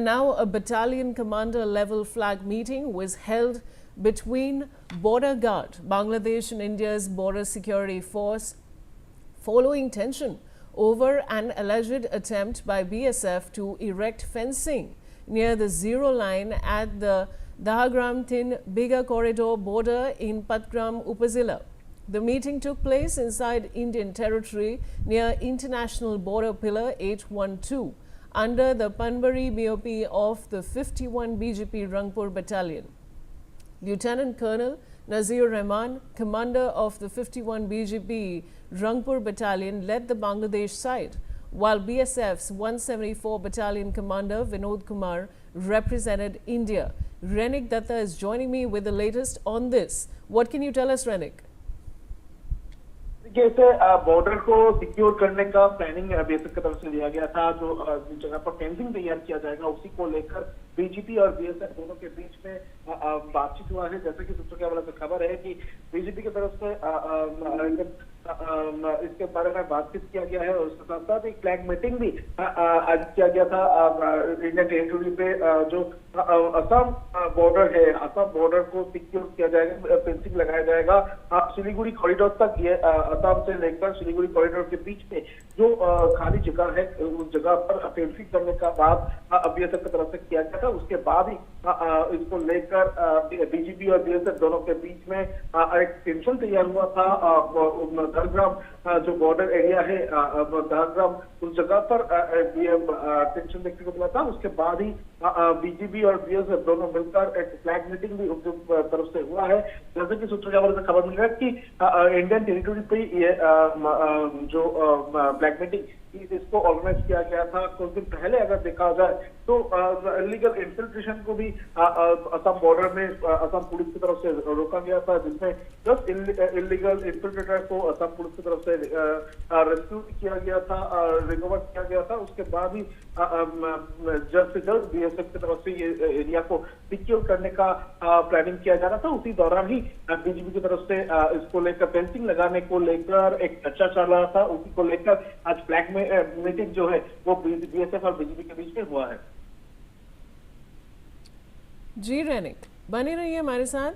Now, a battalion commander level flag meeting was held between Border Guard, Bangladesh and India's border security force, following tension over an alleged attempt by BSF to erect fencing near the zero line at the Dahagram-Tin Biga corridor border in Patgram Upazila. The meeting took place inside Indian territory near International Border Pillar 812 under the Panbari BOP of the 51 BGP Rangpur Battalion. Lieutenant Colonel Nazir Rahman, commander of the 51 BGP Rangpur Battalion, led the Bangladesh side, while BSF's 174 Battalion commander Vinod Kumar represented India. Renik Datta is joining me with the latest on this. What can you tell us, Renik? जैसे border को secure करने का planning BSF की तरफ से लिया गया था, जो जगह पर फेंसिंग तैयार किया जाएगा उसी को लेकर बीजीपी और बीएसएफ दोनों के बीच में बातचीत हुआ है। जैसे कि सूत्रों के हवाले से खबर है कि बीजेपी की तरफ से इसके बारे में बातचीत किया गया है और उसके साथ साथ एक फ्लैग मीटिंग भी आज किया गया था इंडियन टेरिटरी पे। जो असम बॉर्डर है, असम बॉर्डर को सिक्योर किया जाएगा, फेंसिंग लगाया जाएगा सिलीगुड़ी कॉरिडोर तक। ये असम से लेकर सिलीगुड़ी कॉरिडोर के बीच में जो खाली जगह है उस जगह पर फेंसिंग करने का बात बीएसएफ की तरफ से किया गया था। उसके बाद ही इसको लेकर बीजीपी और बीएसएफ दोनों के बीच में एक टेंशन तैयार हुआ था। दहग्राम जो बॉर्डर एरिया है, दहग्राम उस जगह पर टेंशन देखने को मिला था। उसके बाद ही बीजीपी और बीएसएफ दोनों मिलकर एक फ्लैग मीटिंग भी उनकी तरफ से हुआ है। जैसे कि सूत्रों के हवाले से खबर मिल रहा है कि इंडियन टेरिटरी पे ये जो फ्लैग मीटिंग इसको ऑर्गेनाइज किया गया था। कुछ दिन पहले अगर देखा जाए तो इलीगल इंफिल्ट्रेशन को भी असम बॉर्डर में असम पुलिस की तरफ से रोका गया था, जिसमें 10 इलीगल इंफिल्ट्रेटर को असम पुलिस की तरफ से रेस्क्यू किया गया था, रिकवर किया गया था। उसके बाद ही जल्द से जल्द बीएसएफ की तरफ से ये एरिया को सिक्योर करने का प्लानिंग किया जा रहा था। उसी दौरान ही बीजेपी की तरफ से इसको लेकर फेंसिंग लगाने को लेकर एक चर्चा चल रहा था। उसी को लेकर आज फ्लैग मीटिंग जो है वो बीएसएफ और बीजेपी के बीच में हुआ है। जी रेनिक, बने रहिए हमारे साथ।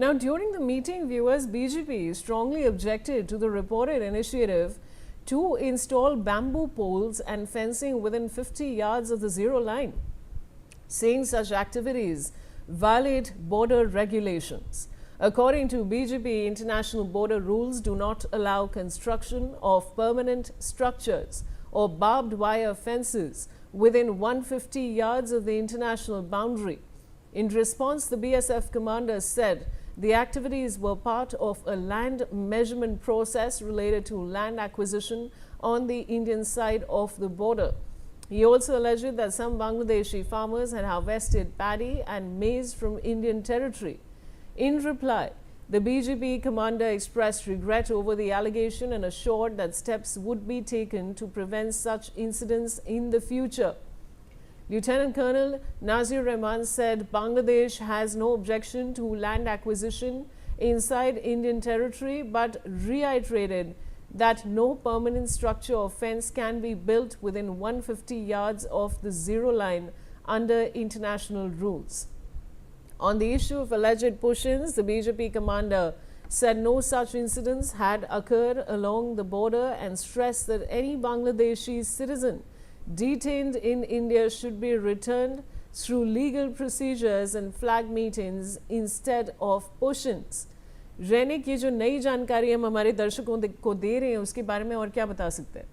Now, during the meeting, viewers, BGP strongly objected to the reported initiative to install bamboo poles and fencing within 50 yards of the zero line, saying such activities violate border regulations. According to BGP, international border rules do not allow construction of permanent structures or barbed wire fences within 150 yards of the international boundary. In response, the BSF commander said the activities were part of a land measurement process related to land acquisition on the Indian side of the border. He also alleged that some Bangladeshi farmers had harvested paddy and maize from Indian territory. In reply, the BGP commander expressed regret over the allegation and assured that steps would be taken to prevent such incidents in the future. Lieutenant Colonel Nazir Rahman said Bangladesh has no objection to land acquisition inside Indian territory, but reiterated that no permanent structure or fence can be built within 150 yards of the zero line under international rules. On the issue of alleged push-ins, the BJP commander said no such incidents had occurred along the border and stressed that any Bangladeshi citizen detained in India should be returned through legal procedures and flag meetings instead of push-ins. रेनिक, ये जो नई जानकारी हम हमारे दर्शकों को दे रहे हैं उसके बारे में और क्या बता सकते हैं?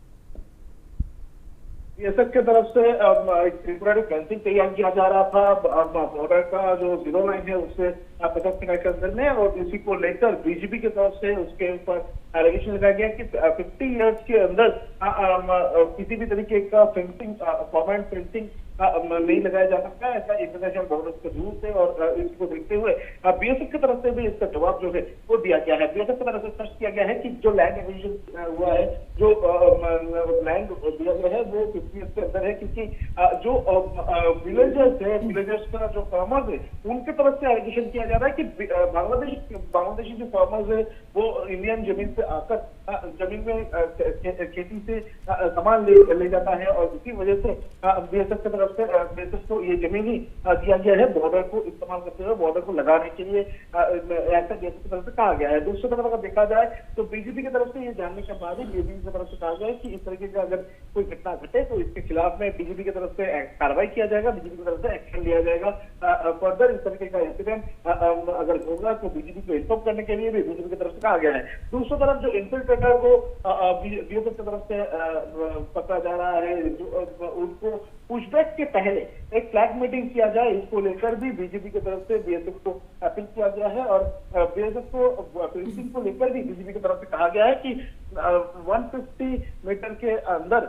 बीएसएफ की तरफ से टेम्पररी फेंसिंग तैयार किया जा रहा था बॉर्डर का जो जीरो लाइन है उससे 50 मीटर के अंदर में, और इसी को लेकर बीजेपी की तरफ से उसके ऊपर एलिगेशन लगाया गया कि 50 इयर्स के अंदर किसी भी तरीके का फेंसिंग परमानेंट फेंसिंग नहीं लगाया जा सकता, ऐसा इंटरनेशनल बॉर्डर के रूल्स है। और इसको देखते हुए बीएसएफ की तरफ से भी इसका जवाब जो है वो दिया गया है। बीएसएफ की तरफ से स्पष्ट किया गया है कि जो लैंड एक्विजिशन हुआ है, जो लैंड दिया गया है वो 50 ईयर्स के अंदर है, क्योंकि जो विलेजर्स है, विलेजर्स का जो फार्मर्स है उनके तरफ से एलिगेशन किया जा रहा है कि बांग्लादेशी जो फार्मर्स है वो इंडियन जमीन से आकर जमीन में खेती से सामान ले जाता है, और इसी वजह से बीएसएफ की तरफ तरफ से बीएसएफ को ये जमीनी दिया गया है बॉर्डर को इस्तेमाल करते हुए बॉर्डर को लगाने के लिए, ऐसा बीएसएफ की तरफ से कहा गया है। दूसरी तरफ अगर देखा जाए तो बीजेपी की तरफ से ये जानने के बाद ही बीजेपी की तरफ से कहा गया है कि इस तरीके का अगर कोई घटना घटे तो इसके खिलाफ में बीजेपी की तरफ से कार्रवाई किया जाएगा, बीजेपी की तरफ से एक्शन लिया जाएगा। फर्दर इस तरीके का इंसिडेंट अगर होगा तो बीजेपी को इन्फॉर्म करने के लिए भी बीजेपी की तरफ से कहा गया है। दूसरी तरफ जो इन्फिल्ट्रेटर को बीएसएफ की तरफ से पकड़ा जा रहा है, उनको पुशबैक के पहले एक फ्लैग मीटिंग किया जाए, इसको लेकर भी बीजेपी की तरफ से बीएसएफ को अपील किया गया है। और बीएसएफ को पुलिसिंग को लेकर भी बीजेपी की तरफ से कहा गया है कि 150 मीटर के अंदर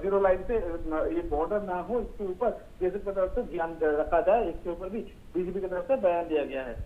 जीरो लाइन से ये बॉर्डर ना हो, इसके ऊपर बीएसएफ की तरफ से ध्यान रखा जाए, इसके ऊपर भी बीजेपी की तरफ से बयान दिया गया है।